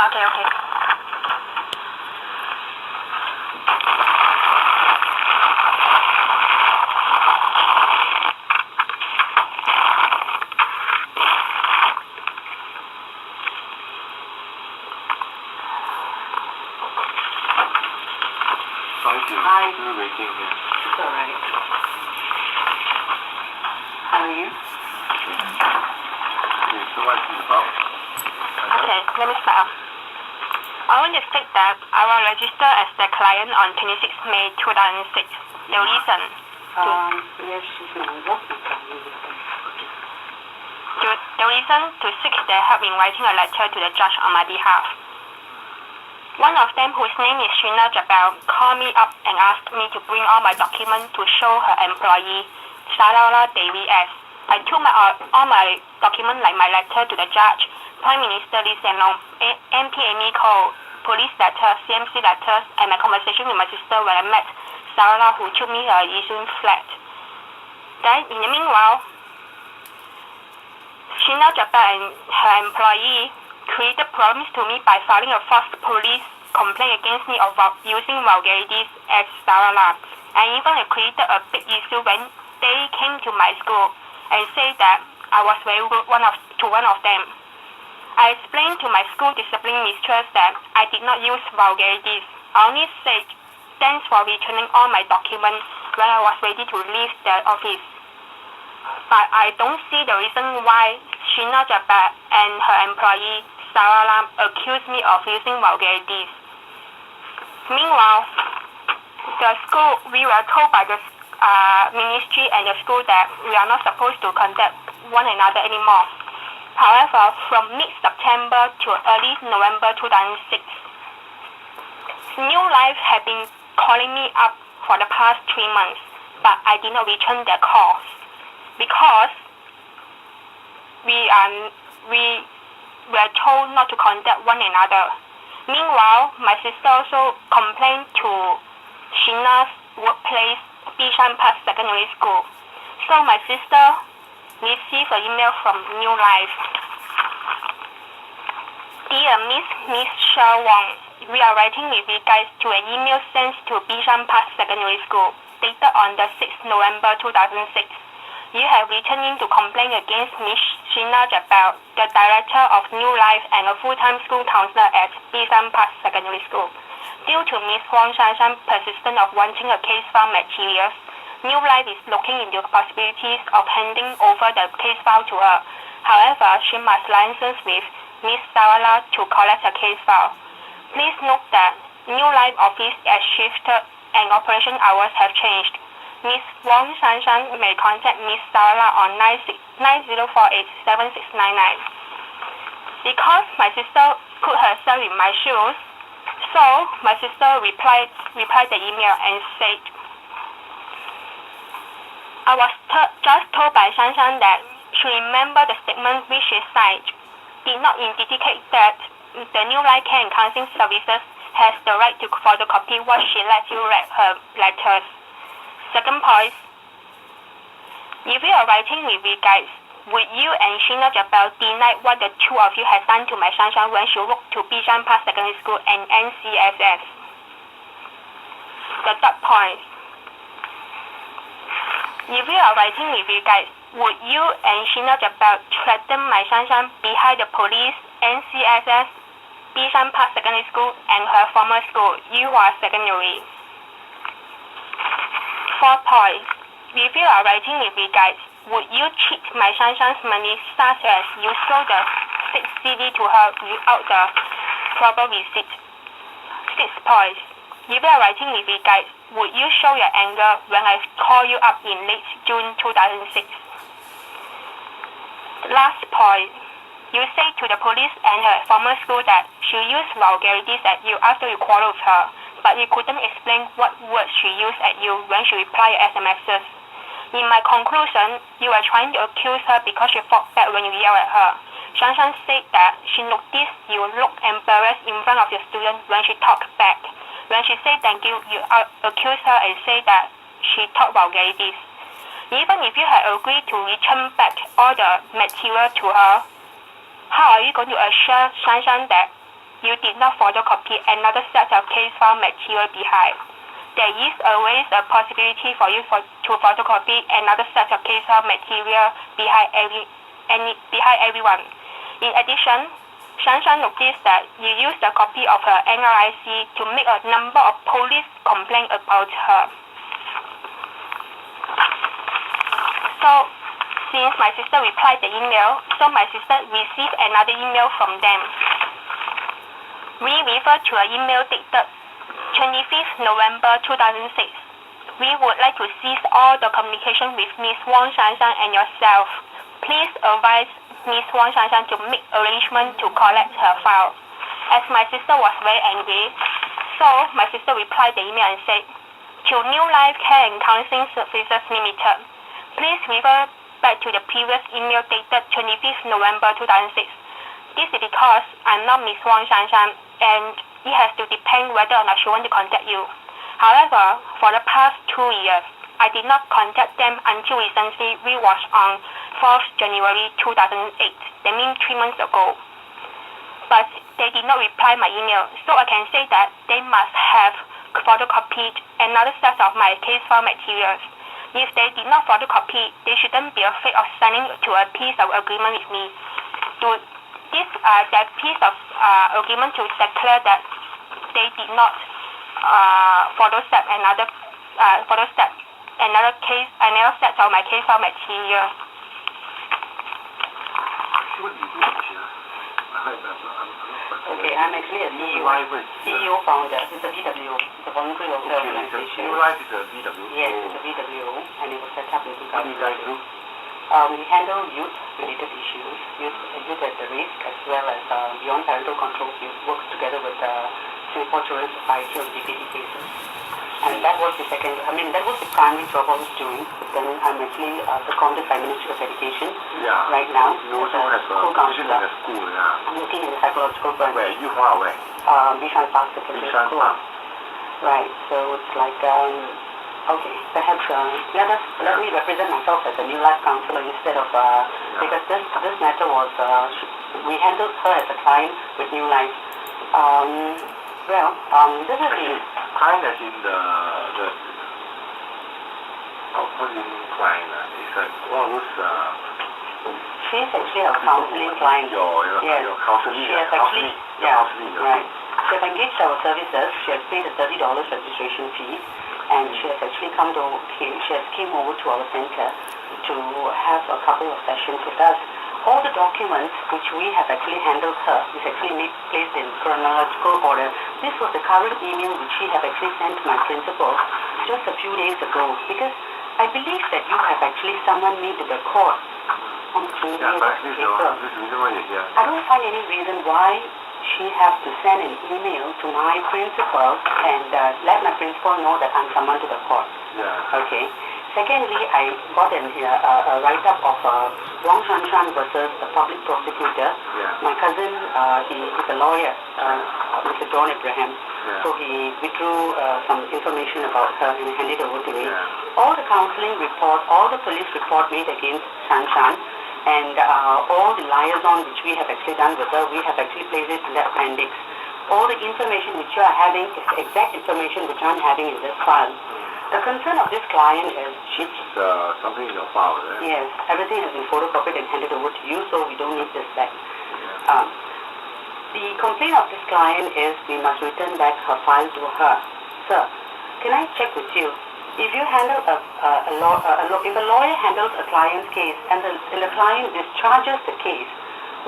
Okay, okay. Sorry to Hi. still waiting here. It's alright. How are you? Okay, so what is it about? Okay, let me start. I want to state that I will register as the client on 26 May 2006. The reason Yes, she's in work. to seek their help in writing a letter to the judge on my behalf. One of them, whose name is Sheena Jabal, called me up and asked me to bring all my documents to show her employee, Sarala Devi S. I took all my documents like my letter to the judge, Prime Minister Lee Hsien Loong, MPME call, police letter, CMC letters, and my conversation with my sister when I met Sarala, who took me her Yishun flat. Then, in the meanwhile, Sheena Jabal and her employee created problems to me by filing a false police complaint against me of using vulgarities as Sarala, and even created a big issue when they came to my school and said that I was very rude to one of them. I explained to my school discipline mistress that I did not use vulgarities. I only said thanks for returning all my documents when I was ready to leave the office. But I don't see the reason why Sheena Jabal and her employee Sarala accused me of using vulgarities. Meanwhile, we were told by the ministry and the school that we are not supposed to contact one another anymore. However, from mid-September to early November 2006, New Life had been calling me up for the past 3 months, but I did not return their calls because we were told not to contact one another. Meanwhile, my sister also complained to Sheena's workplace, Bishan Park Secondary School. So my sister received an email from New Life. Dear Miss Shah Wong, we are writing with regards to an email sent to Bishan Park Secondary School, dated on the 6th November 2006. You have written in to complain against Miss Sheena Jabal, the director of New Life and a full-time school counselor at Bishan Park Secondary School. Due to Miss Wang Shanshan persistence of wanting a case file materials, New Life is looking into possibilities of handing over the case file to her. However, she must license with Miss Sarala to collect a case file. Please note that New Life office has shifted and operation hours have changed. Miss Wang Shanshan may contact Miss Sarala on 90487699. Because my sister put herself in my shoes, so my sister replied the email and said, I was just told by Shanshan that she remembered the statement which she signed did not indicate that the New Life Care and Counseling Services has the right to photocopy what she let you read her letters. Second point, if you are writing with regards, would you and Sheena Jabal deny what the two of you had done to my Shanshan when she worked to Bishan Park Secondary School and NCSS? The third point, if you are writing with regards, would you and Sheena Jabal threaten my Shanshan behind the police, NCSS, Bishan Park Secondary School, and her former school, Yuhua Secondary? Fourth point, if you are writing with regards, would you cheat my Shanshan's money such as you sold the 6 CD to her without the proper receipt? Sixth point, if you are writing with regards, would you show your anger when I call you up in late June 2006? Last point, you say to the police and her former school that she used vulgarities at you after you quarreled with her, but you couldn't explain what words she used at you when she replied your SMSs. In my conclusion, you were trying to accuse her because she fought back when you yelled at her. Shanshan said that she noticed you looked embarrassed in front of your student when she talked back. When she said thank you, you accused her and said that she talked vulgarities. Even if you had agreed to return back all the material to her, how are you going to assure Shanshan that you did not photocopy another set of case file material behind. There is always a possibility for you to photocopy another set of case file material behind everyone. In addition, Shanshan noticed that you used a copy of her NRIC to make a number of police complaints about her. So, since my sister replied the email, my sister received another email from them. We refer to an email dated 25th November 2006. We would like to cease all the communication with Ms. Wang Shanshan and yourself. Please advise Ms. Wang Shanshan to make arrangements to collect her file. As my sister was very angry, so my sister replied the email and said, to New Life Care and Counseling Services Limited, please refer back to the previous email dated 25th November 2006. This is because I'm not Ms. Wang Shanshan, and it has to depend whether or not she wants to contact you. However, for the past 2 years, I did not contact them until recently, we was on 4th January 2008. That means 3 months ago. But they did not reply my email, so I can say that they must have photocopied another set of my case file materials. If they did not photocopy, they shouldn't be afraid of signing to a piece of agreement with me. That piece of agreement to declare that they did not another set of my case file material. Okay, I'm actually a CEO founder. It's a VW. It's a voluntary welfare organization. New Life is a VW? Yes, it's a VW, and it was set up in 2006. What do you guys do? We handle youth-related issues, youth at the risk, as well as beyond parental controls. We work together with Singapore Children's Society on DPD cases. And that was the primary job I was doing. But then I'm actually seconded by Ministry of Education right now. You also have school a position in counselor. the school, yeah. I'm working in the psychological branch. Where? You far away? Bishan Park Secondary School. Right, so it's like, okay, perhaps, let me represent myself as a New Life counselor instead of, because this matter was, we handled her as a client with New Life. This is the... Client as in what do you mean client? It's like all those... She's actually a counseling client. Your counseling. She has actually, right. She has engaged our services. She has paid a $30 registration fee, and she has actually come over to our center to have a couple of sessions with us. All the documents which we have actually handled her is actually placed in chronological order. This was the current email which she have actually sent to my principal just a few days ago, because I believe that you have actually summoned me to the court on 20th of April. I don't find any reason why she has to send an email to my principal and let my principal know that I'm summoned to the court. Okay. Secondly, I got a write-up of Wang Shanshan versus the public prosecutor. My cousin, he is a lawyer, Mr. John Abraham. So he withdrew some information about her and handed it over to me. All the counseling report, all the police report made against Shanshan, and all the liaison which we have actually done with her, we have actually placed it under appendix. All the information which you are having is the exact information which I'm having in this file. The concern of this client is something in your file, right? Yes, everything has been photocopied and handed over to you, so we don't need this back. The complaint of this client is we must return back her file to her. Sir, can I check with you? If you handle if a lawyer handles a client's case and the client discharges the case,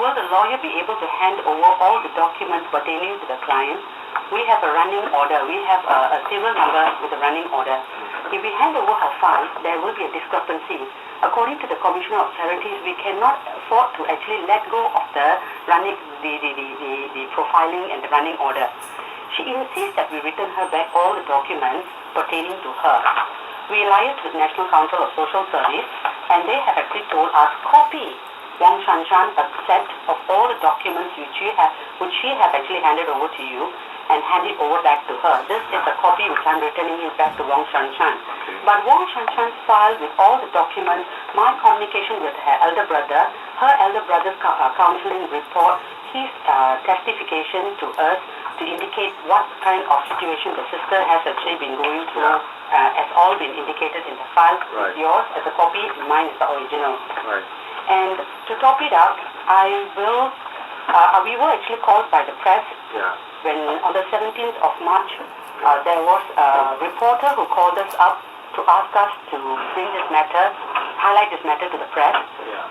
will the lawyer be able to hand over all the documents pertaining to the client? We have a running order. We have a serial number with a running order. If we hand over her file, there will be a discrepancy. According to the Commissioner of Charities, we cannot afford to actually let go of the profiling and the running order. She insists that we return her back all the documents pertaining to her. We liaised with National Council of Social Service, and they have actually told us copy Wang Shanshan a set of all the documents which she have actually handed over to you, and hand it over back to her. This is a copy which I'm returning it back to Wang Shanshan. But Wang Shanshan's file with all the documents, my communication with her elder brother, her elder brother's counselling report, his testification to us to indicate what kind of situation the sister has actually been going through, has all been indicated in the file. Right. Yours as a copy, mine is the original. Right. And to top it up, we were actually called by the press Yeah. when on the 17th of March, there was a reporter who called us up to ask us to bring this matter, highlight this matter to the press,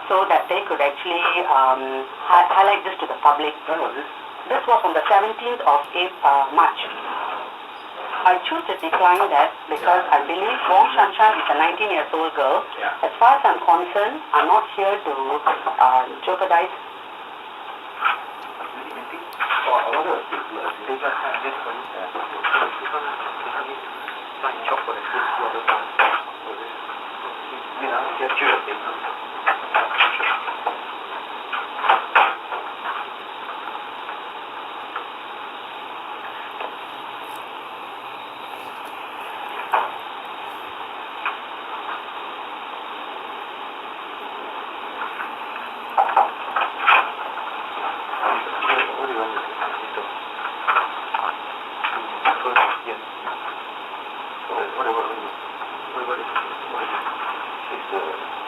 so that they could actually highlight this to the public. When was this? This was on the 17th of March. I choose to decline that because I believe Wong Shanshan is a 19-year-old girl. Yeah. As far as I'm concerned, I'm not here to jeopardize. I wonder if they just have this one. Fine chop for the kids who are the ones. Just choose a thing.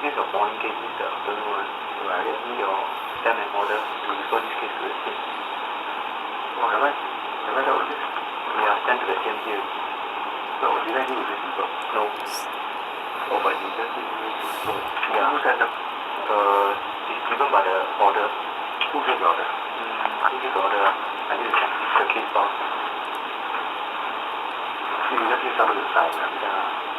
This is a morning case, this is the afternoon one. Right. Give me your stamp and order to refer this case to the state. Oh, am I done with this? We are sent to the CMC. No, did I deal with this people? No. Oh, but you just did with this people. Yeah. Who sent them? It's given by the order. Who gave the order? Who gave the order? I need to check the case file. You just need somebody to sign. Yeah.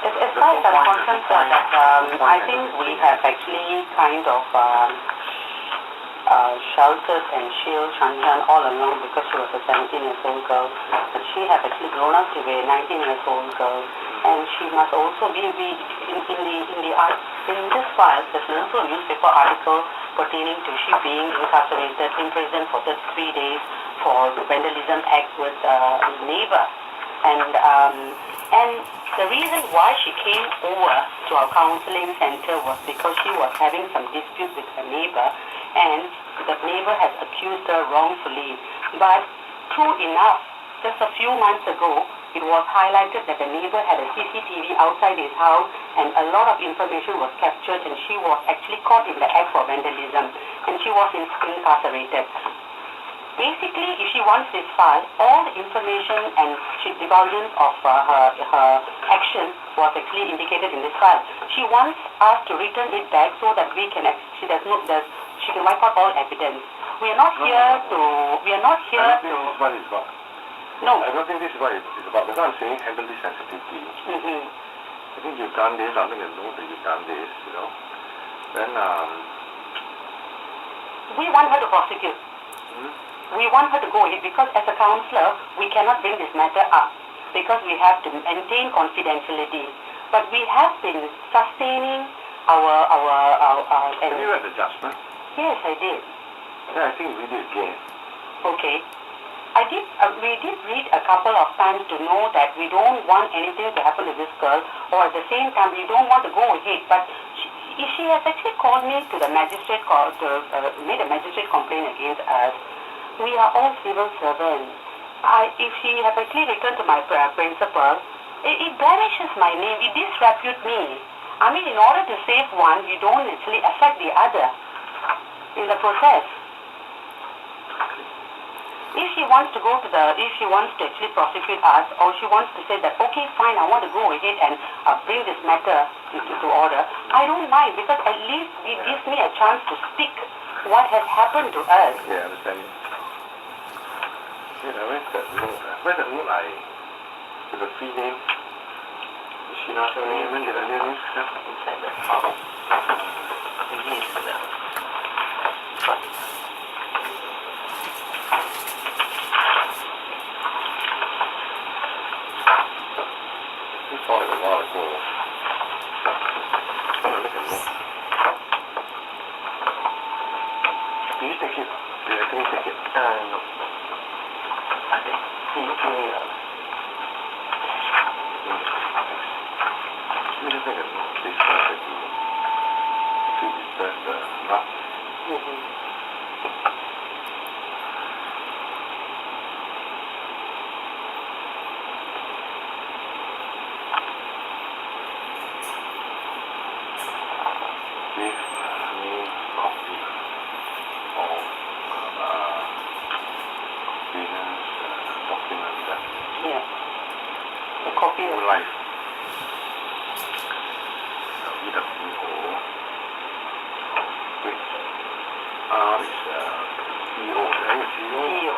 As far as I'm concerned, sir, that I think we have actually kind of sheltered and shielded Shanshan all along because she was a 17-year-old girl. But she has actually grown up to be a 19-year-old girl, and she must also be in this file. There's also a newspaper article pertaining to she being incarcerated in prison for 33 days for vandalism act with neighbour. And the reason why she came over to our counselling center was because she was having some dispute with her neighbour, and the neighbour has accused her wrongfully. But true enough, just a few months ago, it was highlighted that the neighbour had a CCTV outside his house, and a lot of information was captured, and she was actually caught in the act for vandalism, and she was incarcerated. Basically, if she wants this file, all the information and divulgence of her action was actually indicated in this file. She wants us to return it back so that we can she can wipe out all evidence. We are not here to. We are not here I don't to. think this is what it's about. No. I don't think this is what it's about. Because I'm saying heavenly sensitivity. I think you've done this. I'll make a note that you've done this. You know. Then we want her to prosecute. We want her to go ahead because as a counsellor, we cannot bring this matter up because we have to maintain confidentiality. But we have been sustaining our have you read the judgment? Yes, I did. Yeah, I think we did again. Okay. We did read a couple of times to know that we don't want anything to happen to this girl, or at the same time we don't want to go ahead. But she has actually called me to the magistrate made a magistrate complaint against us. We are all civil servants. If she has actually returned to my principal, it blemishes my name. It disreputes me. I mean, in order to save one, you don't actually affect the other in the process. If she wants to actually prosecute us, or she wants to say that, okay, fine, I want to go ahead and bring this matter to order, I don't mind because at least it gives me a chance to speak what has happened to us. Yeah, I understand. Where's that note? Where's the note with the free name? Is she not her name? When did I name? Inside the file. Maybe it's Give me copy of Venus document that Yeah. A copy of life. EWO, which R is CEO, right? CEO. CEO.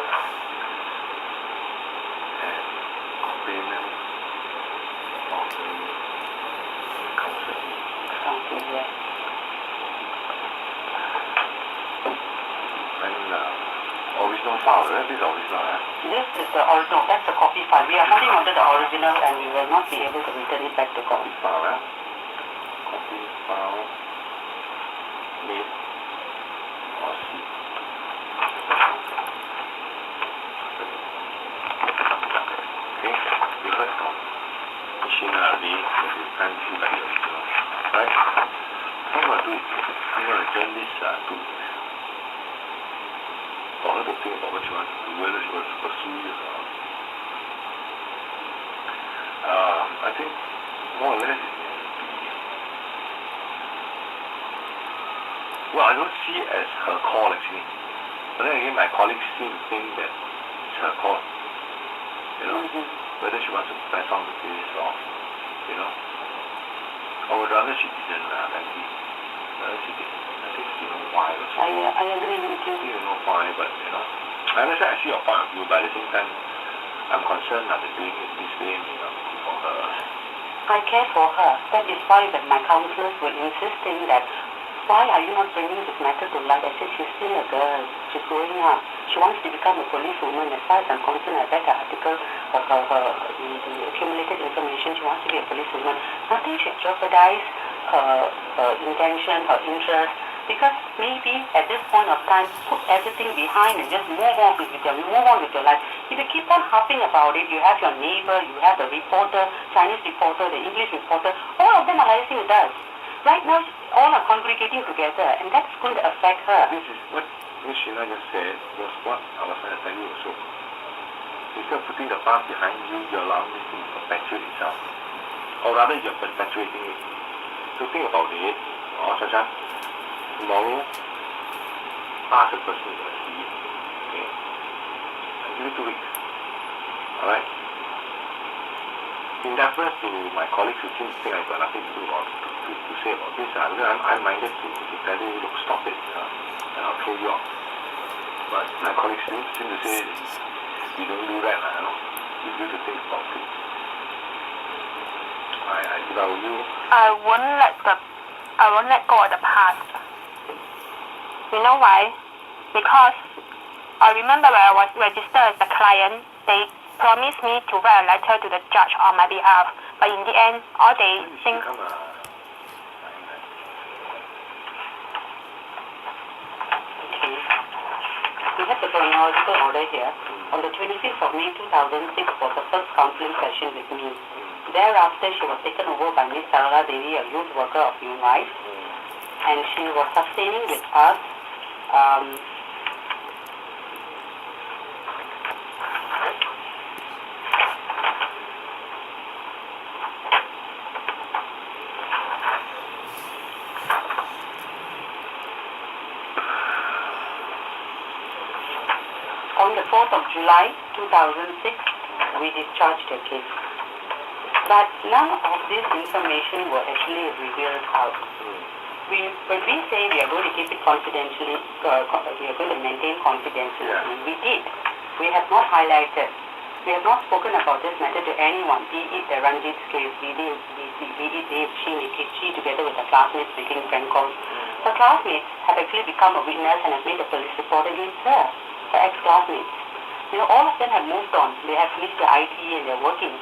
And payment of the council. Something, yeah. And original file, right? This is original, right? This is the original, that's the copy file. We are holding onto the original and we will not be able to return it back to copy. File, right? Copy file made or C. Okay, we heard from machinery that you can't see like the original, right? What I'm going to do is I'm going to turn this to for her to think about what she wants to do, whether she wants to pursue it or not. I think more or less it may be. Well, I don't see it as her call actually. But then again, my colleagues seem to think that it's her call. You know, whether she wants to press on with this or, you know. I would rather she didn't, frankly. Rather she didn't. I think she know why also. I agree with you. You know why, but you know, I understand. I see your point of view, but at the same time, I'm concerned that they're doing it this way, you know, for her. I care for her. That is why that my counselors were insisting that why are you not bringing this matter to light? I said she's still a girl. She's growing up. She wants to become a policewoman. As far as I'm concerned, I read the article of the accumulated information. She wants to be a policewoman. Nothing should jeopardize her intention, her interest. Because maybe at this point of time, put everything behind and just move on with your life. If you keep on harping about it, you have your neighbor, you have the reporter, Chinese reporter, the English reporter, all of them are liaising with us. Right now, all are congregating together, and that's going to affect her. This is what Ms. Sheena just said was what I was trying to tell you also. Instead of putting the past behind you, you're allowing it to perpetuate itself. Or rather, you're perpetuating it. So think about it. Chacha, tomorrow, ask the person you're going to see. Okay? I'll give you 2 weeks. Alright? In deference to my colleagues who seem to think I've got nothing to do about to say about this, I'm minded to tell you, look, stop it, and I'll throw you off. But my colleagues seem to say, we don't do that, we do the things about it. If I were you, I won't let go of the past. You know why? Because I remember when I was registered as a client, they promised me to write a letter to the judge on my behalf. But in the end, all they think. We have the chronological order here. On the 25th of May 2006 was the first counseling session with me. Thereafter, she was taken over by Ms. Sarala Devi, a youth worker of New Life, and she was sustaining with us. On the 4th of July 2006, we discharged her case. But none of this information were actually revealed out. When we say we are going to keep it confidentially, we are going to maintain confidentiality, we did. We have not highlighted. We have not spoken about this matter to anyone, be it the Ranjit's case, be it Dave, she together with the classmates making friend calls. The classmates have actually become a witness and have made a police report against her ex-classmates. You know, all of them have moved on. They have finished their IT and they're working.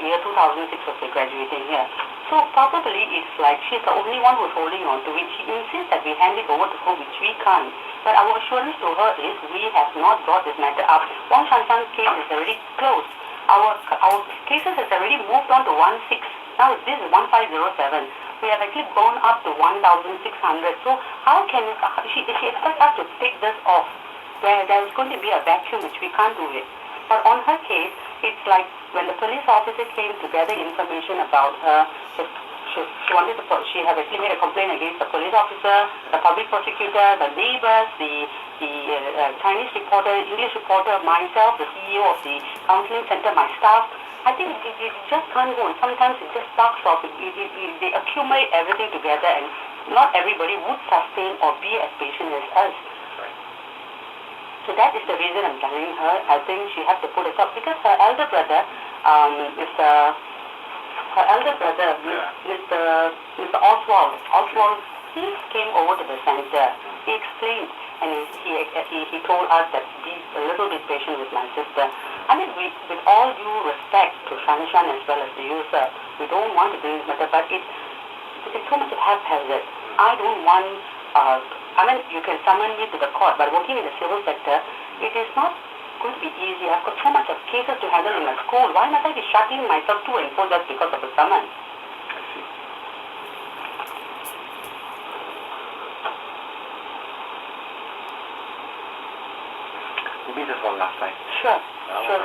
Year 2006 was they graduating here. So probably it's like she's the only one who's holding on to it. She insists that we hand it over to her, which we can't. But our assurance to her is we have not brought this matter up. Wang Shan San's case is already closed. Our cases has already moved on to 1/6. Now this is 1507. We have actually gone up to 1,600. So how can she expect us to take this off where there is going to be a vacuum which we can't do it? But on her case, it's like when the police officer came to gather information about her, she had actually made a complaint against the police officer, the public prosecutor, the neighbours, the Chinese reporter, English reporter, myself, the CEO of the counselling centre, my staff. I think it just can't go. And sometimes it just starts off. They accumulate everything together, and not everybody would sustain or be as patient as us. So that is the reason I'm telling her. I think she has to put it up because her elder brother, Mr. Oswald, he came over to the center. He explained, and he told us that be a little bit patient with my sister. I mean, with all due respect to Shanshan as well as the user, we don't want to bring this matter, but it's so much of haphazard. I don't want, you can summon me to the court, but working in the civil sector, it is not going to be easy. I've got so much of cases to handle in my school. Why must I be shutting myself to and fro just because of a summon? Maybe just one last time. Sure, sir.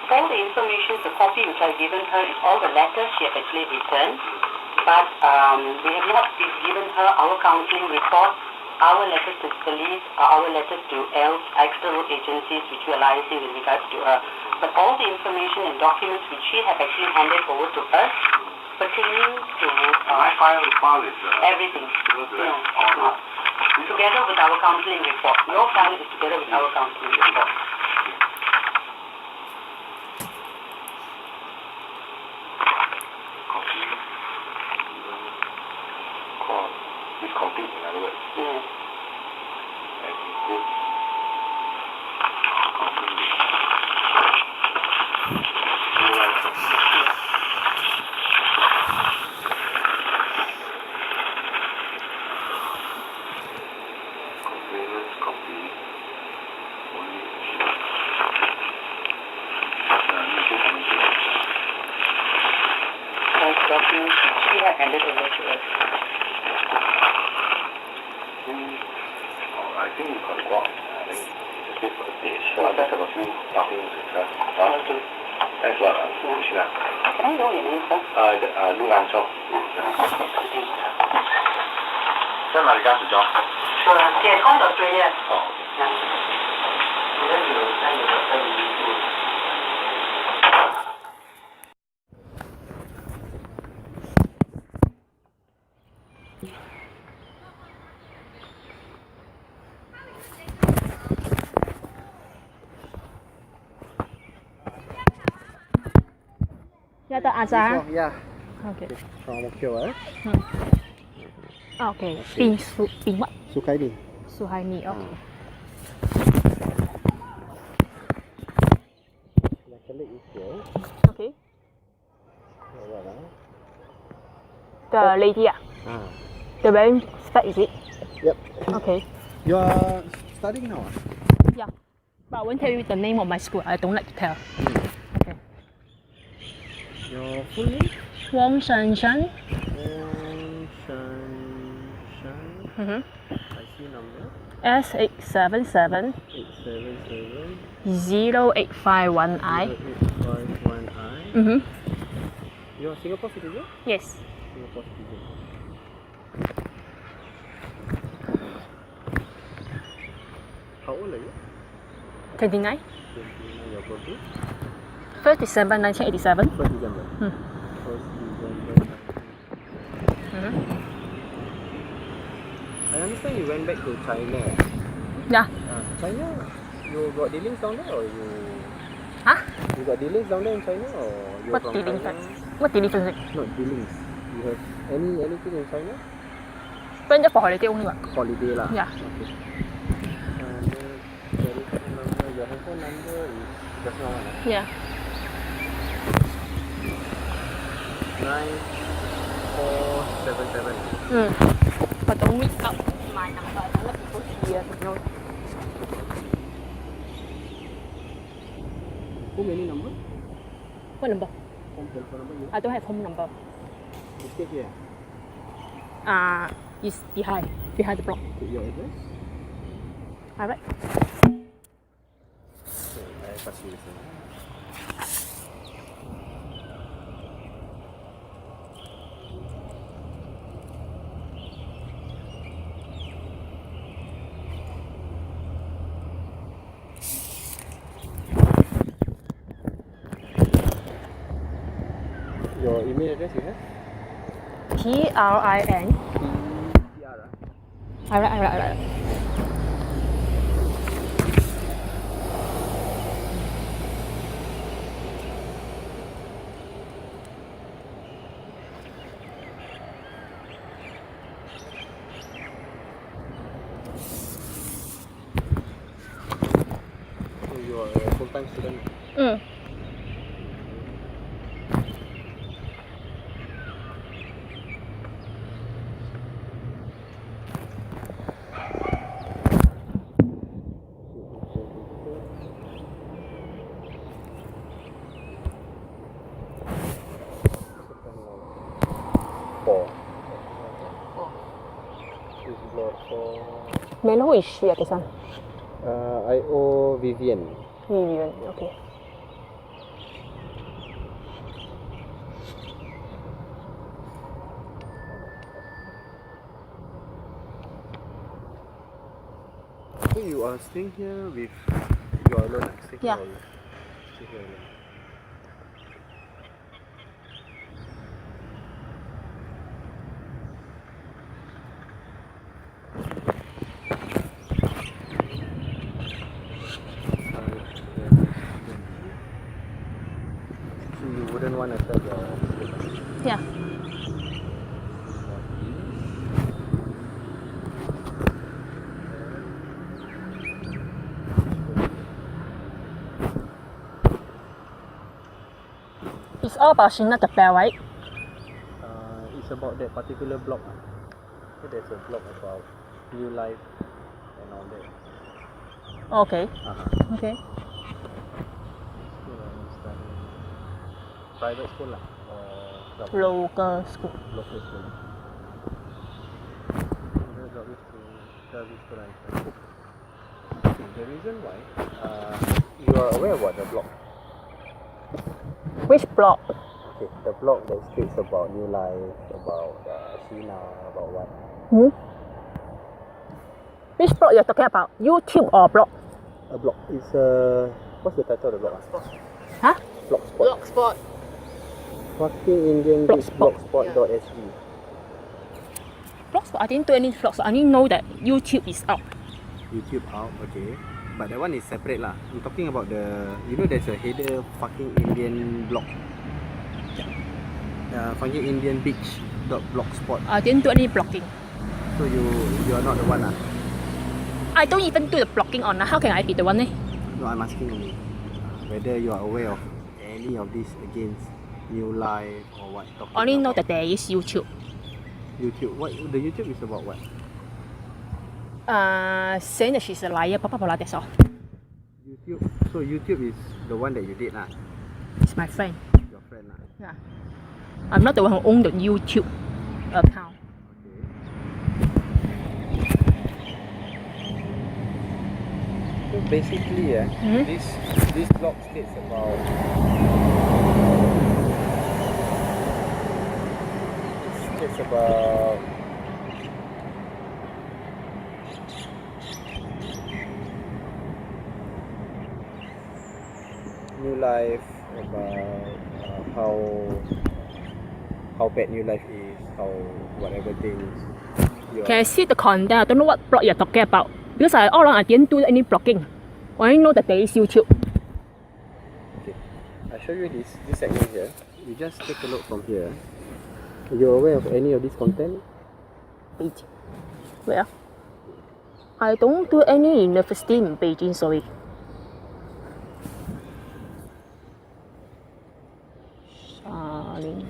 All the information, the copy which I've given her is all the letters she has actually written, but we have not given her our counselling report, our letters to police, our letters to external agencies which we are liaising with regards to her. But all the information and documents which she has actually handed over to us pertaining to my file is everything. Together with our counselling report. Your file is together with our counselling report. It's complete, in other words. Yes. And includes complainants copy only Documents she had handed over to us. I think you can go on. I think it's a bit for the stage. So I just have a few documents to discuss. Thanks a lot, Sheila. Can I know your name, sir? Lu An Chong. Send my regards to John. Sure. He has gone to Australia. Oh, okay. Dạ tôi Azhar. Yeah. Okay. From Okio, Okay. Pin what? Sukaini. Suhaini. Okay. My colleague is here. Okay. What, The lady the wearing spec is it? Yep. Okay. You are studying now? Yeah. But I won't tell you the name of my school. I don't like to tell. Okay. Your full name? Wong Shanshan. Wong Shanshan. IC number? S877 0851I. 0851I. You're a Singapore citizen? Yes. Singapore citizen. How old are you? 29. 29. Your birthday? 1st December 1987. 1st December. 1st December. I understand you went back to China. Yeah. China, you got dealings down there or you? Huh? You got dealings down there in China or you're What from dealings? China? What dealings? Not dealings. You have anything in China? Went there for holiday only what? Holiday lah. Yeah. Okay. Telephone number, your handphone number is just now one. Yeah. 9477. But don't read out my number. I don't let people hear. No. How many number? What number? Home telephone number you? I don't have home number. You stay here. It's behind the block. Okay, your address? Alright. Okay, I pass you this one. Your email address you have? TRIN. PR. Alright. So you are a full-time student? Four. Is block 4. May I know who is she at this one? I owe Vivian. Vivian. Okay. So you are staying here with you are alone? Staying Yeah. here alone. Staying here alone. So you wouldn't want to tell your Yeah. It's all about Shina the Bell, right? it's about that particular blog. So there's a blog about new life and all that. Okay. Okay. So I'm studying private school lah, or Local school. local school. There's always to tell this to like the reason why you are aware about the blog. Which block? Okay, the blog that speaks about new life, about Sheena, about what? Which blog you're talking about? YouTube or blog? A blog is what's the title of the blog? Huh? Blogspot. Blogspot. Fucking Indian Beach Blogspot.sg. Blogspot? I didn't do any vlogs. I only know that YouTube is out. YouTube out, okay. But that one is separate lah. I'm talking about the, you know, there's a header fucking Indian blog. Fucking Indian Beach .blogspot. I didn't do any blogging. So you are not the one lah. I don't even do the blogging on. How can I be the one? No, I'm asking only whether you are aware of any of these against new life or what. Only know that there is YouTube. YouTube. What the YouTube is about? What? Saying that she's a liar, blah blah blah. That's all. YouTube. So YouTube is the one that you did lah. It's my friend. Your friend lah. Yeah. I'm not the one who owned the YouTube account. Okay. So basically, this blog states about new life, about how bad new life is, how whatever things. Can I see the content? I don't know what blog you're talking about because all along I didn't do any blogging. I only know that there is YouTube. show you this segment here. You just take a look from here. Are you aware of any of this content? Beijing. Where? I don't do any university in Beijing, sorry. Shaolin.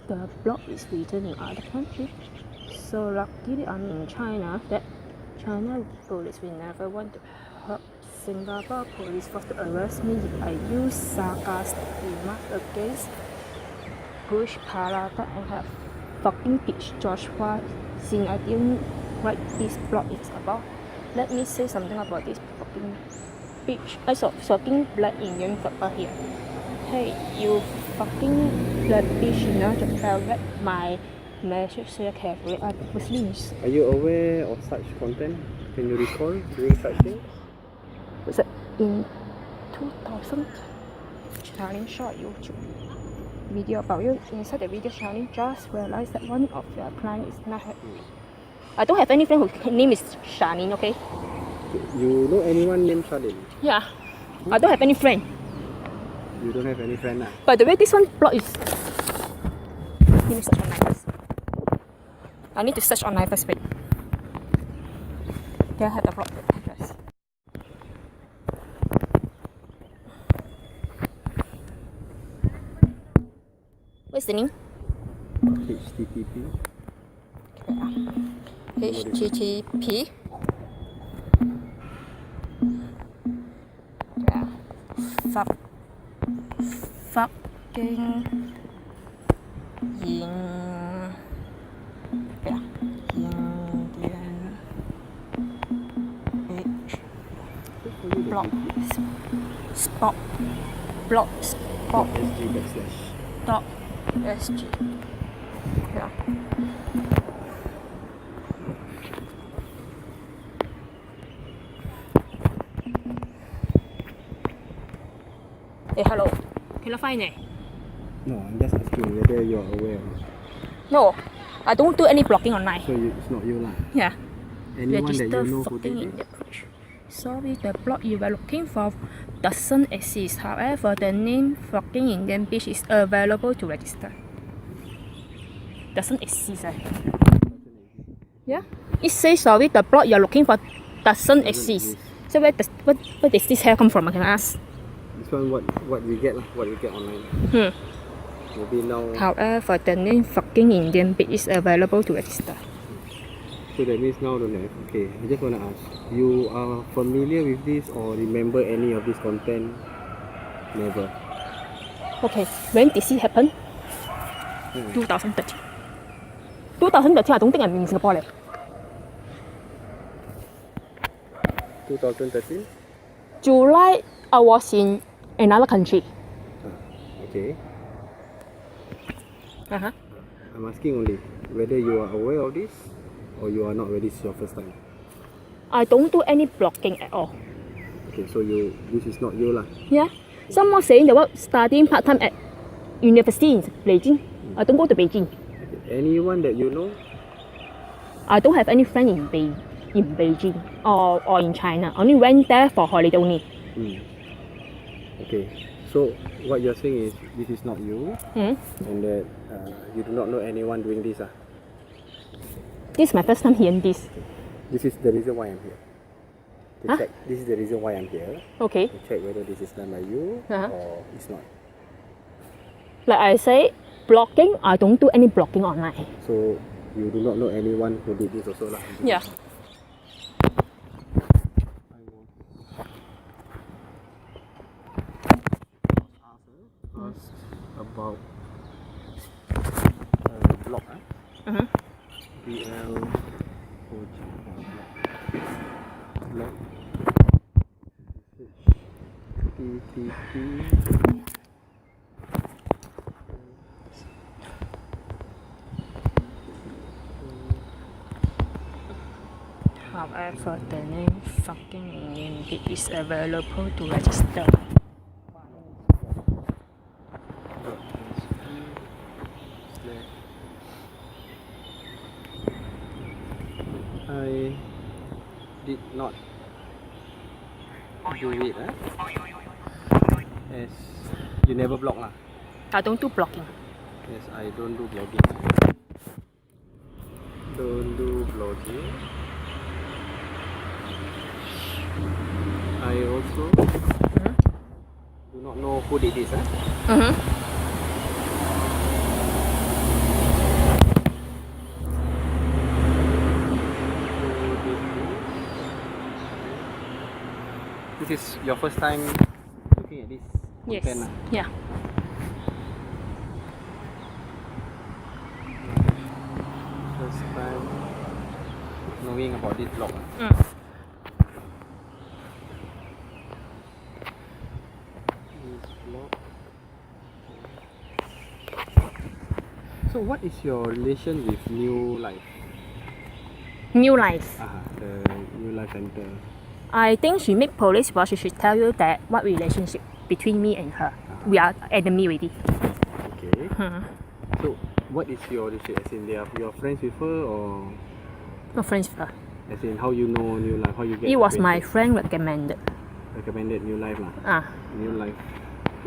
The blog is written in other countries. So luckily I'm in China that China police will never want to help Singapore police for to arrest me if I use sarcastic remarks against Bush Parata and have fucking pitch Joshua since I didn't write this blog is about. Let me say something about this fucking bitch. I saw fucking black Indian couple here. Hey, you fucking blood bitch, you know to read my message so carefully. I'm Muslims. Are you aware of such content? Can you recall doing such things? Was it in 2000? Charlene shot YouTube video about you. Inside the video, Charlene just realized that one of your clients is not her. I don't have any friend whose name is Charlene, okay? You know anyone named Charlene? Yeah. I don't have any friend. You don't have any friend? By the way, this one blog is. Let me search online first. I need to search online first, wait. Can I have the blog address? What's the name? HTTP. HTTP. Yeah. Fucking Indian bitch blog spot blog spot dot sg. Yeah. Hey, hello. Can I find it? No, I'm just asking whether you are aware. No, I don't do any blogging online. So it's not you lah. Yeah. Anyone that Register you know who fucking did in it? the page. Sorry, the blog you were looking for doesn't exist. However, the name fucking Indian beach is available to register. Doesn't exist. Yeah. It says sorry, the blog you're looking for doesn't exist. So where does this hair come from? I can ask. This one what we get lah, what we get online. Maybe now. However, the name fucking Indian beach is available to register. So that means now don't have. Okay, I just want to ask, you are familiar with this or remember any of this content? Never. Okay, when did it happen? 2013. 2013, I don't think I'm in Singapore. 2013? July, I was in another country. Okay. Uh-huh. I'm asking only whether you are aware of this or you are not ready. This is your first time. I don't do any blogging at all. Okay, so this is not you lah. Yeah. Someone saying about studying part-time at university in Beijing. I don't go to Beijing. Okay. Anyone that you know? I don't have any friend in Beijing or in China. I only went there for holiday only. Okay. So what you're saying is this is not you, and that you do not know anyone doing this. This is my first time hearing this. This is the reason why I'm here. To Huh? check. This is the reason why I'm here. Okay. To check whether this is done by you or it's not. Like I say, blogging, I don't do any blogging online. So you do not know anyone who did this also lah. Yeah. Ask about blog, BL blog HTTP. However, the name fucking Indian beach is available to register. I did not do it, as you never block lah. I don't do blocking. Yes, I don't do blogging. Don't do blogging. I also do not know who did this. This is your first time looking at this Yes. content? Yeah. First time knowing about this blog. This blog. So what is your relation with New Life? New life. The New Life Center. I think she make police report. She should tell you that what relationship between me and her. We are enemy already. Okay. So what is your relationship? As in, they are your friends with her, or Not friends with her. as in how you know New Life? How you get? It was my acquainted? friend recommended. Recommended New Life lah. New Life.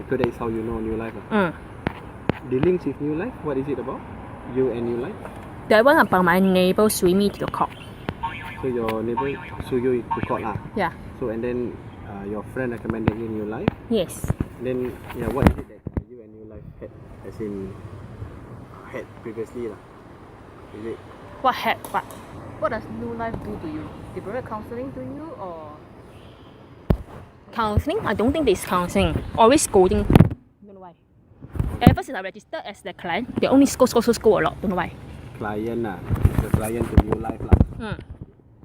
So that is how you know New Life lah. The links with New Life. What is it about? You and New Life. That one about my neighbor sue me to the court. So your neighbor sue you to court lah. Yeah. So and then your friend recommended you New Life. Yes. Then yeah, what is it that you and New Life had? As in had previously lah. Is it? What had what? What does New Life do to you? They provide counseling to you or? Counseling? I don't think there's counseling. Always scolding. Don't know why. Ever since I registered as the client, they only scold a lot. Don't know why. Client lah. The client to New Life lah.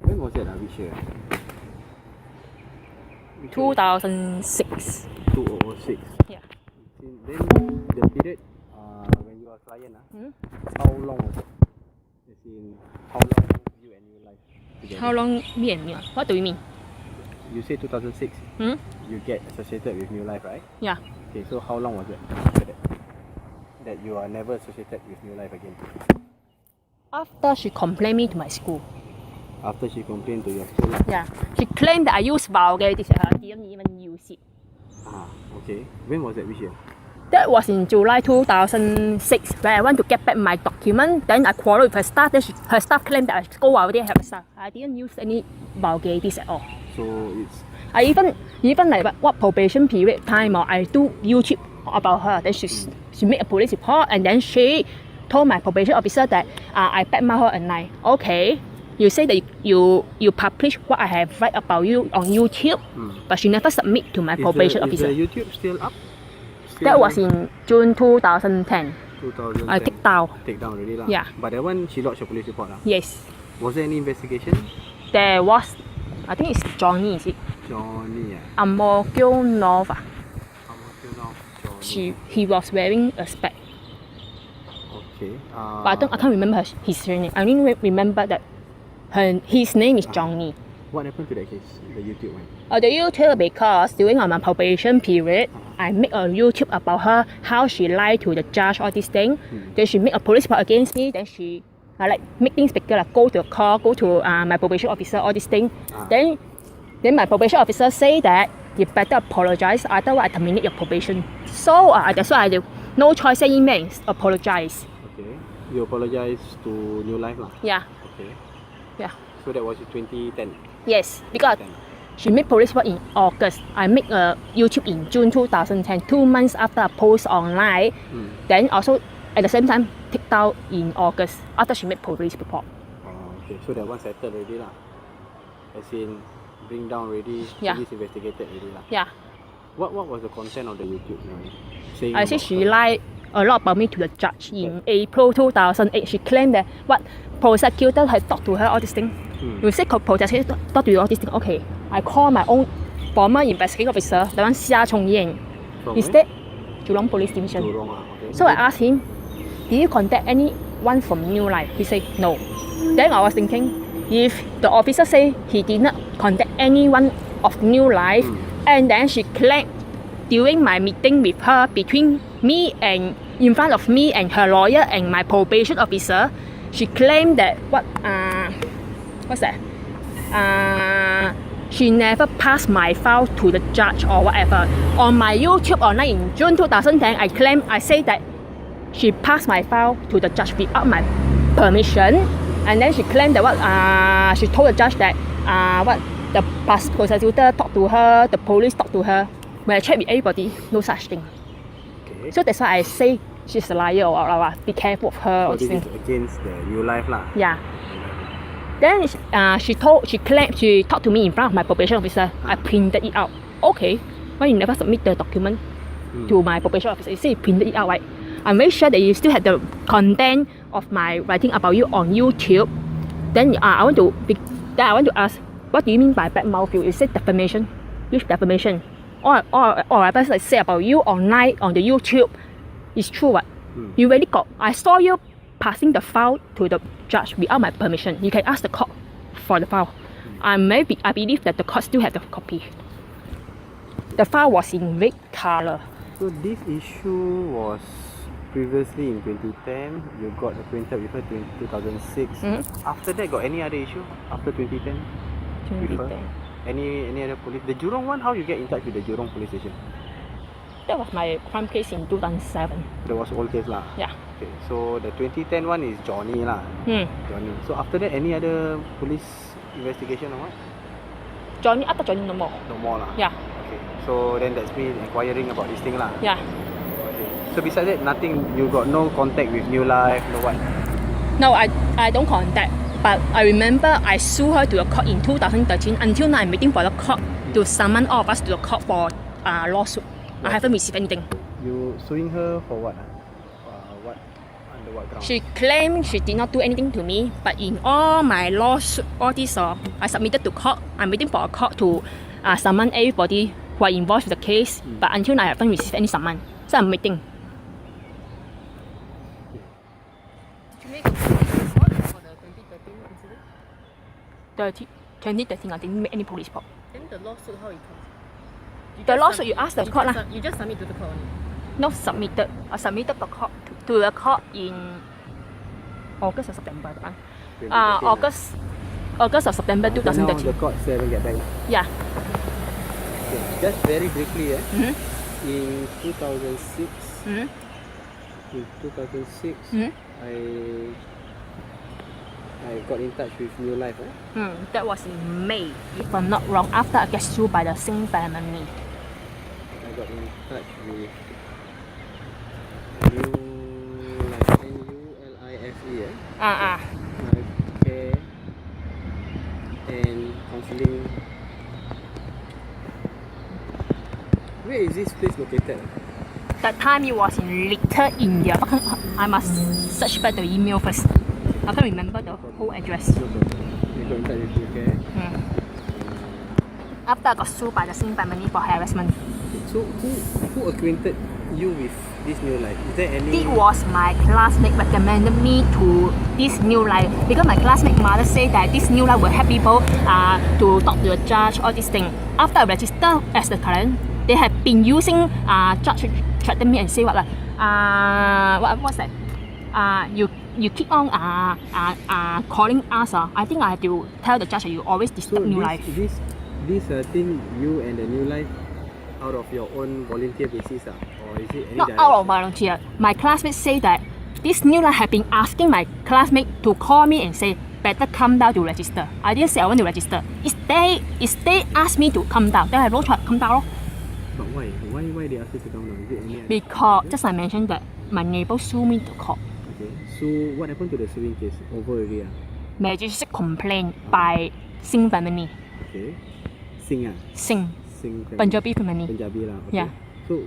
When was that? Which year? 2006. 2006. Yeah. Then the period when you are a client, how long was it? As in, how long you and New Life together? How long me and me? What do you mean? You say 2006. You get associated with New Life, right? Yeah. Okay, so how long was it after that you are never associated with New Life again? After she complained me to my school. After she complained to your school? Yeah. She claimed that I used vulgarities and I didn't even use it. Okay. When was that? Which year? That was in July 2006 when I went to get back my document. Then I quarreled with her staff. Then her staff claimed that I scold already have a staff. I didn't use any vulgarities at all. So it's... I even like what probation period time or I do YouTube about her. Then she made a police report and then she told my probation officer that I badmouth her online. Okay, you say that you publish what I have write about you on YouTube, but she never submit to my probation officer. Is the YouTube still up? That was in June 2010. 2010. I take down. Take down already lah. Yeah. But that one she lodged a police report lah. Yes. Was there any investigation? There was, I think it's Johnny, is it? Johnny. Ang Mo Kio North. Johnny. He was wearing a spec. Okay. But I can't remember his surname. I only remember that his name is Johnny. What happened to that case? The YouTube one? The YouTube because during my probation period, I make a YouTube about her, how she lied to the judge, all this thing. Then she make a police report against me. Then she like make things bigger, like go to a call, go to my probation officer, all this thing. Then my probation officer say that you better apologize, otherwise I terminate your probation. So that's why I do. No choice, say email, apologize. Okay. You apologize to New Life lah? Yeah. Okay. Yeah. So that was in 2010? Yes, because she made police report in August. I make a YouTube in June 2010, 2 months after I post online. Then also at the same time take down in August after she made police report. Okay, so that one settled already lah. As in bring down already, police investigated already lah. Yeah. What was the content of the YouTube? Saying I say she lied a lot about me to the judge in April 2008. She claimed that what prosecutor had talked to her all this thing. You say prosecutor talk to you all this thing. Okay, I call my own former investigating officer, the one Xia Chongyan. Instead, Jurong Police Division. Okay. So I asked him, did you contact anyone from New Life? He said no. Then I was thinking, if the officer say he did not contact anyone of New Life, and then she claimed during my meeting with her between me and in front of me and her lawyer and my probation officer, she claimed that what's that? She never passed my file to the judge or whatever. On my YouTube online in June 2010, I say that she passed my file to the judge without my permission, and then she claimed that she told the judge that the prosecutor talked to her, the police talked to her. When I checked with everybody, no such thing. Okay. So that's why I say she's a liar or be careful of her. So this is against the new life lah. Yeah. Then she talked to me in front of my probation officer. I printed it out. Okay, why you never submit the document to my probation officer? You say you printed it out, right? I'm very sure that you still have the content of my writing about you on YouTube. Then I want to ask, what do you mean by bad mouth you? You said defamation. Which defamation? Or I better say about you online on the YouTube. It's true what? You really got. I saw you passing the file to the judge without my permission. You can ask the court for the file. I believe that the court still have the copy. The file was in red color. So this issue was previously in 2010. You got acquainted with her in 2006. After that, got any other issue after 2010? 2010. Any other police? The Jurong one, how you get in touch with the Jurong police station? That was my crime case in 2007. That was old case lah. Yeah. Okay, so the 2010 one is Johnny lah. Johnny. So after that, any other police investigation or what? Johnny, after Johnny no more. No more lah. Yeah. Okay. So then that's me inquiring about this thing lah. Yeah. Okay. So besides that, nothing. You got no contact with New Life, no what? No, I don't contact. But I remember I sued her to the court in 2013. Until now, I'm waiting for the court to summon all of us to the court for lawsuit. I haven't received anything. You suing her for what? What? Under what ground? She claimed she did not do anything to me, but in all my lawsuit, all this, I submitted to court. I'm waiting for a court to summon everybody who are involved with the case. But until now, I haven't received any summon. So I'm waiting. Did you make a police report for the 2013 incident? 2013, I didn't make any police report. Then the lawsuit, how it comes? The lawsuit, you ask the court lah. You just submit to the court only. Not submitted. I submitted to the court in August or September. August or September 2013. Now the court still haven't get back. Yeah. Okay. Just very briefly, in 2006, I got in touch with New Life. That was in May, if I'm not wrong, after I get sued by the Sing family. I got in touch with New Life, NULIFE, Life Care and Counselling. Where is this place located? That time it was in Little India. I must search back the email first. I can't remember the whole address. You got in touch with you, okay? After I got sued by the Sing family for harassment. So who acquainted you with this New Life? Is there any? It was my classmate recommended me to this New Life because my classmate mother said that this New Life will help people to talk to the judge, all these things. After I registered as the client, they have been using judge threaten me and say what's that? You keep on calling us. I think I have to tell the judge that you always disturb New Life. This thing, you and the New Life, out of your own volunteer basis, or is it any Not direction? out of volunteer. My classmates say that this New Life have been asking my classmate to call me and say, better come down to register. I didn't say I want to register. It's they asked me to come down. Then I wrote come down. But why? Why they ask you to come down? Is it any Because just I mentioned that my neighbor sued me to court. Okay. So what happened to the suing case? Over already? Magistrate complaint by Sing family. Okay. Sing Sing. Sing family. Punjabi family. Punjabi lah. Okay. Yeah. So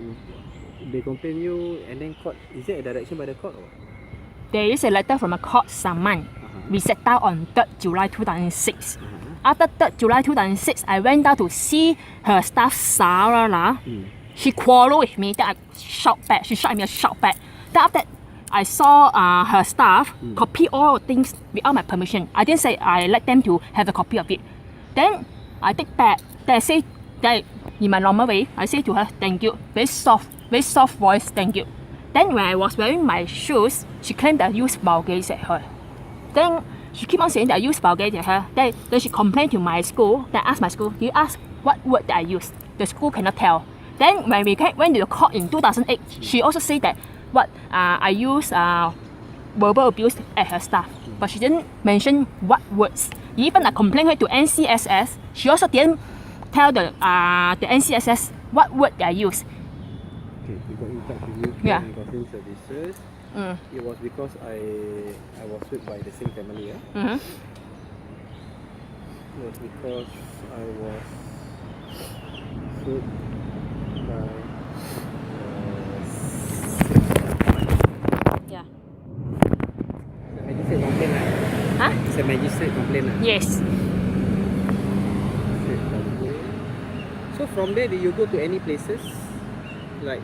they complain you and then court. Is there a direction by the court or? There is a letter from a court summon. We sat down on 3rd July 2006. After 3rd July 2006, I went down to see her staff Sarah lah. She quarreled with me. Then I shout back. She shot me a shout back. Then after that, I saw her staff copy all things without my permission. I didn't say I let them to have a copy of it. Then I take back. Then I say that in my normal way, I say to her, thank you. Very soft voice, thank you. Then when I was wearing my shoes, she claimed that I used vulgarities at her. Then She keep on saying that I use vulgarity to her. Then she complained to my school. Then I asked my school, do you ask what word that I use? The school cannot tell. Then when we went to the court in 2008, she also said that I use verbal abuse at her staff. But she didn't mention what words. Even I complained her to NCSS. She also didn't tell the NCSS what word I use. Okay, we got in touch with you. Yeah. And got in services. It was because I was hurt by the same family. Yeah? Mm-hmm. It was because I was hurt by Yeah. the magistrate complaint lah. Huh? It's a magistrate complaint lah. Yes. So from there, did you go to any places? Like,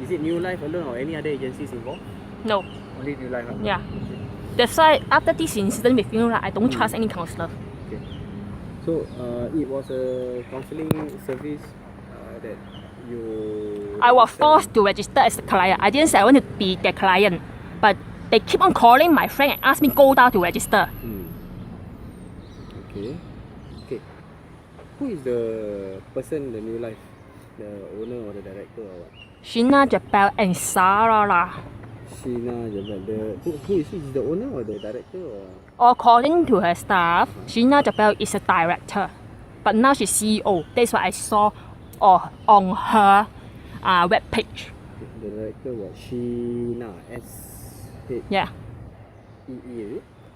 is it New Life alone or any other agencies involved? No. Only New Life. Yeah. Okay. That's why after this incident with you, I don't trust any counselor. Okay. So it was a counselling service that you. I was forced to register as a client. I didn't say I want to be their client, but they keep on calling my friend and ask me go down to register. Okay. Okay. Who is the person, the New Life, the owner or the director or what? Sheena Jabal and Sarah. Sheena Jabal. Who is the owner or the director or? According to her staff, Sheena Jabal is a director, but now she's CEO. That's what I saw on her web page. The director was Sheena Yeah.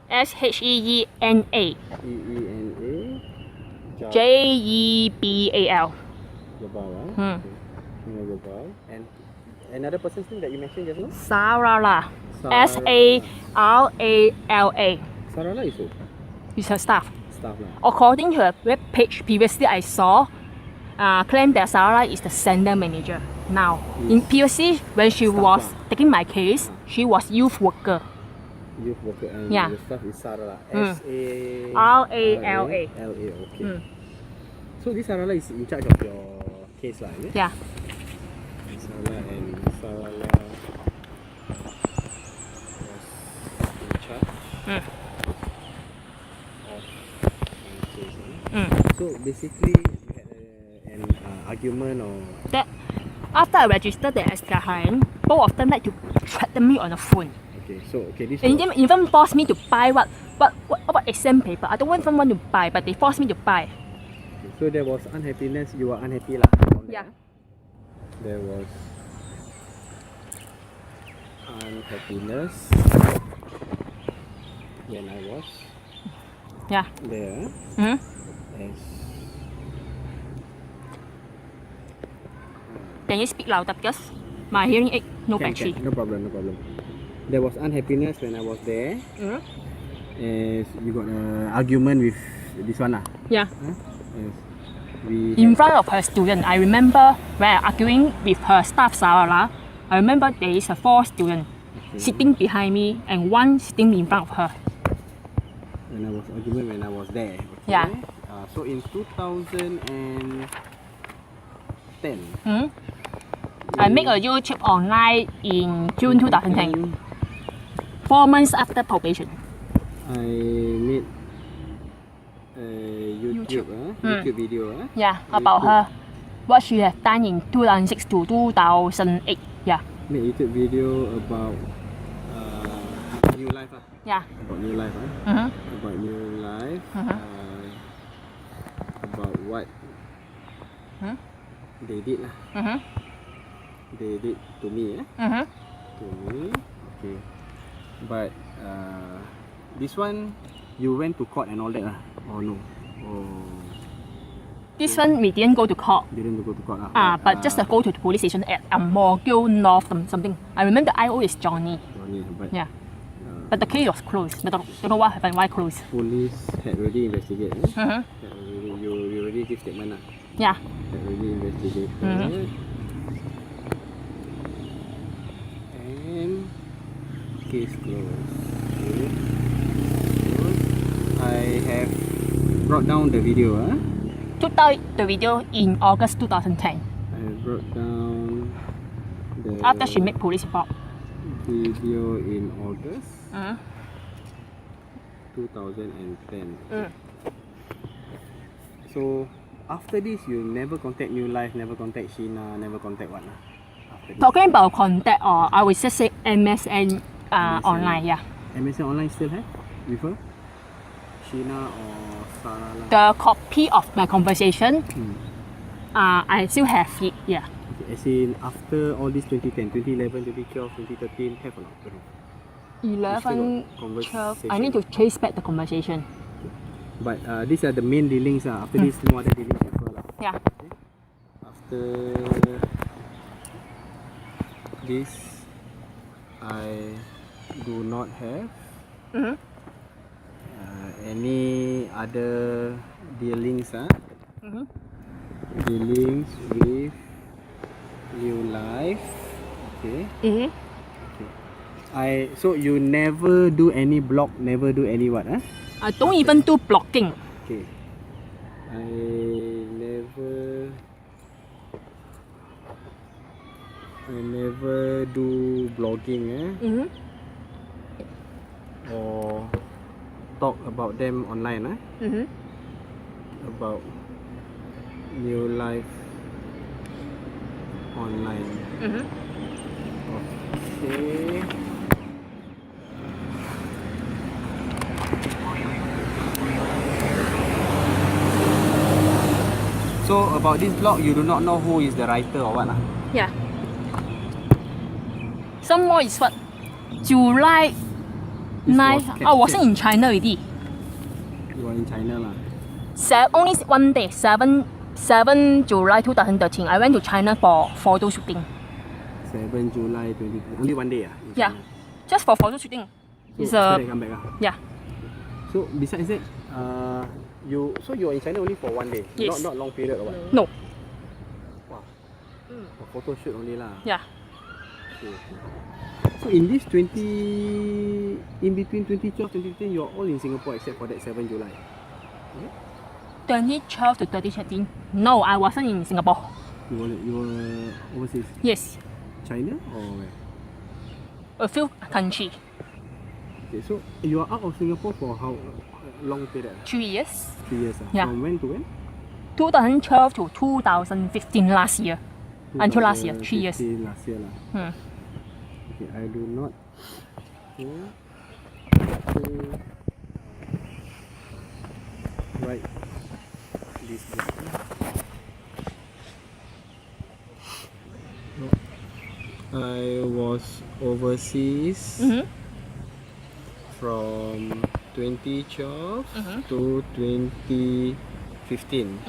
S-H-E-E, SHEENA E-E-N-A JEBAL. Jabal, Hmm. Sheena Jabal. And another person's name that you mentioned just now? Sarala. Sarala. SARALA. Sarala is who? Is her staff. Staff lah. According to her web page, previously I saw claim that Sarah is the center manager. Now, in POC, when she was taking my case, she was youth worker. Youth worker and Yeah. the staff is Sarala. RALA. L-A, okay. So this Sarala is in charge of your case lah, is it? Yeah. Sarala was in charge of my case. So basically, you had an argument or That after I registered the as client, both of them like to threaten me on the phone. okay. So this And was, they even forced me to buy what exam paper. I don't even want to buy, but they forced me to buy. okay, so there was unhappiness. You were unhappy lah. From Yeah. There was unhappiness when I was Yeah. there Hmm. as Can you speak louder because my hearing aid no can, battery. no problem. There was unhappiness when I was there. As you got an argument with this one lah. Yeah. As we In front of her student, I remember when I arguing with her staff Sarah. I remember there is a 4 student sitting behind me and 1 sitting in front of her. when I was argument when I was there. Okay? Yeah. So in 2010. I make a YouTube online in June 2010, 4 months after probation. I made a YouTube video. Yeah, about her, what she has done in 2006 to 2008. Yeah, Made YouTube video about New Life. yeah. About New Life. About New Life. About what they did lah. They did to me. To me. Okay. But this one, you went to court and all that lah? Or no? Or This one we didn't go to court. didn't go to court lah? But just go to the police station at Morgil North something. I remember the IO is Johnny. But Yeah. But the case was closed. But don't know what happened, why closed. police had already investigated. You already give statement lah. Yeah. Had already investigated. And case closed. Okay. I have brought down the video. Took out the video in August 2010 I brought down the after she made police report. video in August 2010. Mm. So after this, you never contact New Life, never contact Sheena, never contact what? After this? Talking about contact, or I would just say MSN, MSN. online, yeah. MSN online still have with her? Sheena or Sarah lah? The copy of my conversation, Hmm. I still have it, yeah. Okay, as in after all this 2010, 2011, 2012, 2013, have or not? Don't have. 11, You still got 12, I need to trace back the conversation. But these are the main dealings. After this, no other dealings with her. Yeah. Okay. After this, I do not have Mm-hmm. any other dealings. Mm-hmm. Dealings with New Life. Okay. Mm-hmm. So you never do any block, never do any what? I don't even do blocking. Okay. I never do blogging Mm-hmm. or talk about them online Mm-hmm. about New Life online. Mm-hmm. Okay. So about this blog, you do not know who is the writer or what? Yeah. Some more is what? July This 9. was I wasn't in China already. You are in China lah. Only one day, 7 July 2013. I went to China for photo shooting. 7 July 2020. Only one day in Yeah. China. Just for photo shooting. So It's after that come back yeah. So besides that, you are in China only for one day, Yes. not long period or what? No. Wow. A photo shoot only lah. Yeah. Okay. So in this in between 2012 2015, you are all in Singapore except for that 7 July. 2012 to 2013. No, I wasn't in Singapore. You were overseas, Yes. China or where? A few countries. Okay, so you are out of Singapore for how long period? 3 years. 3 years. Yeah. From when to when? 2012 to 2015 last year. Until last year, 3 years. 2015 last year lah. Okay, I do not want to write this book. No. I was overseas from 2012 to 2015.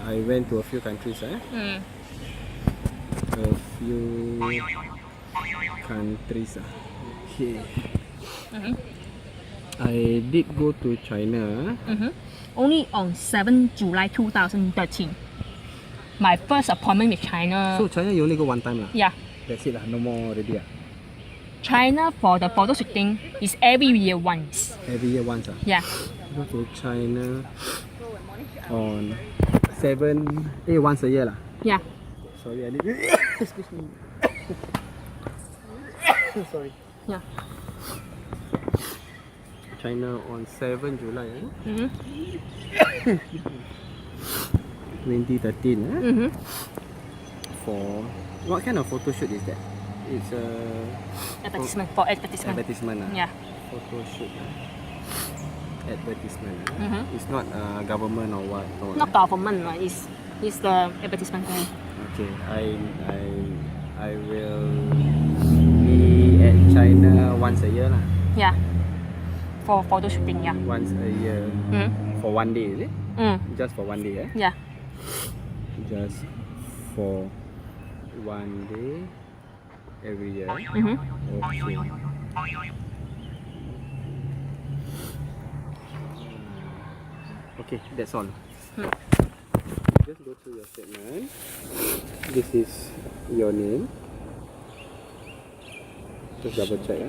I went to a few countries. A few countries. Okay. I did go to China. Only on 7 July 2013. My first appointment with China. So China you only go one time lah. Yeah. That's it lah. No more already. China for the photo shooting is every year once. Every year once. Yeah. Go to China on once a year lah. Yeah. Sorry, I need. Excuse me. Sorry. Yeah. China on 7 July. 2013. For what kind of photo shoot is that? It's a Advertisement for advertisement. advertisement. Yeah. Photo shoot. Advertisement. It's not government or what? Or Not government, it's the advertisement thing. Okay, I will be at China once a year lah. Yeah. For photo shooting, yeah. Once a year for one day, is it? Just for one day, Yeah. Just for one day every year. Okay, that's all. Just go through your statement. This is your name. Just double check.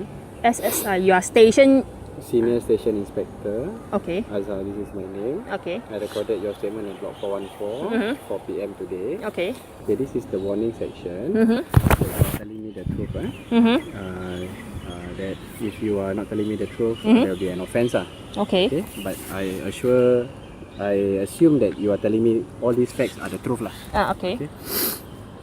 SSI, you are station. Senior Station Inspector Okay. Azhar, this is my name. Okay. I recorded your statement at block 414, 4 p.m. today. Okay. Okay, this is the warning section. So you're telling me the truth. that if you are not telling me the truth, there will be an offence. Okay. Okay, but I assume that you are telling me all these facts are the truth lah. Okay. Okay.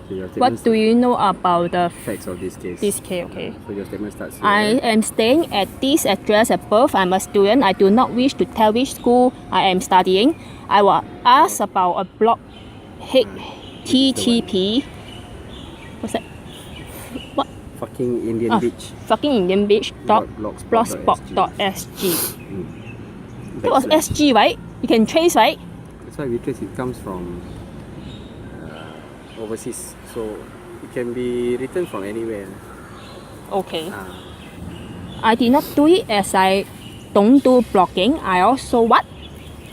So your What statement do you know about the facts of this case? this case? Okay. So your statement starts here. I am staying at this address above. I'm a student. I do not wish to tell which school I am studying. I will ask about a blog HTTP. What's that? What? Fucking Indian beach. Fucking Indian Beach dot blogspot.sg. That was SG, right? You can trace, right? That's why we trace it comes from overseas. So it can be written from anywhere. Okay. I did not do it as I don't do blogging. I also what?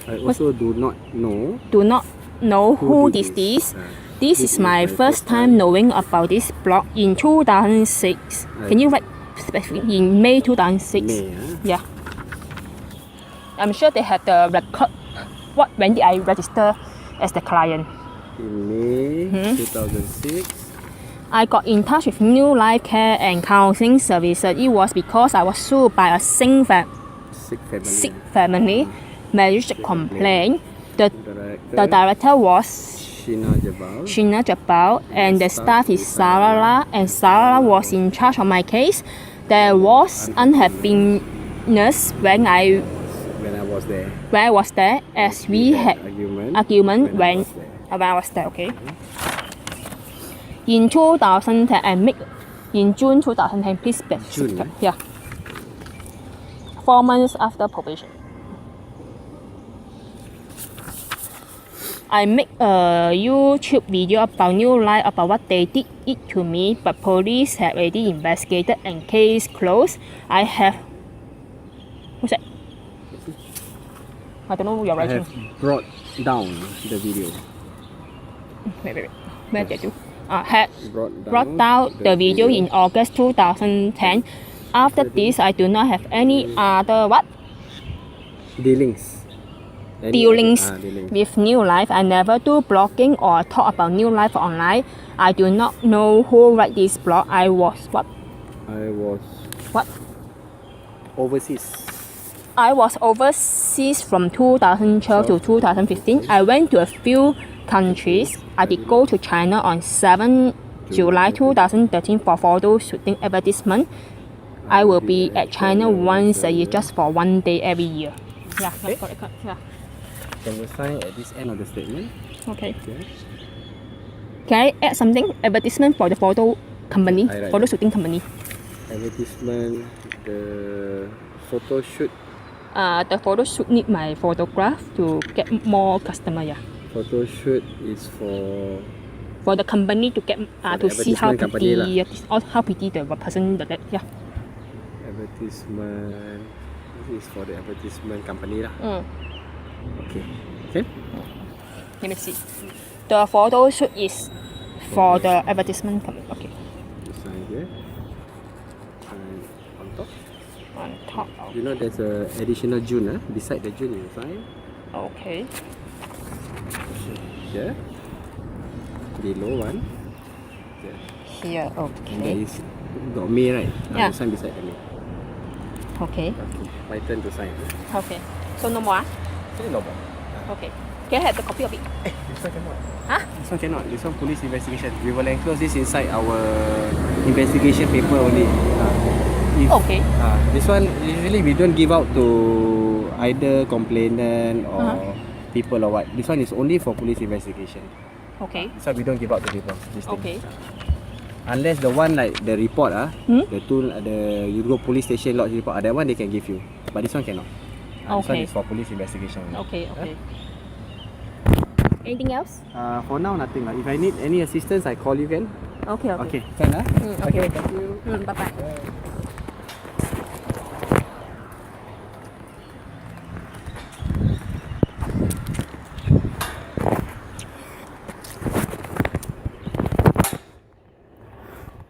I also do not know Who did is this. This This is my first time knowing about this blog in 2006. Can you write specifically in May 2006? May, Yeah. I'm sure they have the record. When did I register as the client? In May 2006. I got in touch with New Life Care and Counseling Services. It was because I was sued by a sick family marriage complaint. The director was Sheena Jabal and the staff is Sarala, and Sarala was in charge of my case. There was unhappiness when I was there, as we had argument when I was there. Okay. In 2010, in June 2010, please specify. Yeah. 4 months after probation. I make a YouTube video about New Life about what they did it to me, but police have already investigated and case closed. I have what's that? I don't know your I writing. have brought down the video. Wait. Where did you? Had Brought down the video in August 2010. After this, I do not have any other what? Dealings With New Life. I never do blogging or talk about New Life online. I do not know who write this blog. I was what? Overseas. I was overseas from 2012 to 2015. I went to a few countries. I did go to China on 7 July 2013 for photo shooting advertisement. I will be at China once a year, just for 1 day every year. Yeah, correct. Yeah. Can you sign at this end of the statement? Okay. Can I add something? Advertisement for the photo company, photo shooting company. Advertisement, the photo shoot. The photo shoot need my photograph to get more customer. Yeah. Photo shoot is for the company to get to see how pretty the person that. Yeah. Advertisement. This is for the advertisement company lah. Okay. Let me see. The photo shoot is for the advertisement company. Okay. Sign here. Sign on top. On top. You know there's a additional June. Beside the June you sign. Okay. Here. Below one. Here. And there Okay. is got May, right? Yeah. You sign beside the May. Okay. My turn to sign. Okay. So no more. Actually no more. Okay. Can I have the copy of it? This one cannot. Huh? This one cannot. This one police investigation. We will enclose this inside our investigation paper only. Okay. This one usually we don't give out to either complainant or people or what. This one is only for police investigation. Okay. This one we don't give out to people. This thing. Okay. Unless the one like the report the tool you go police station lodge report that one they can give you. But this one cannot. This one is for police investigation only. Okay. Anything else? For now nothing lah. If I need any assistance I call you again. Okay. Okay. Can Okay. Thank you. Bye bye.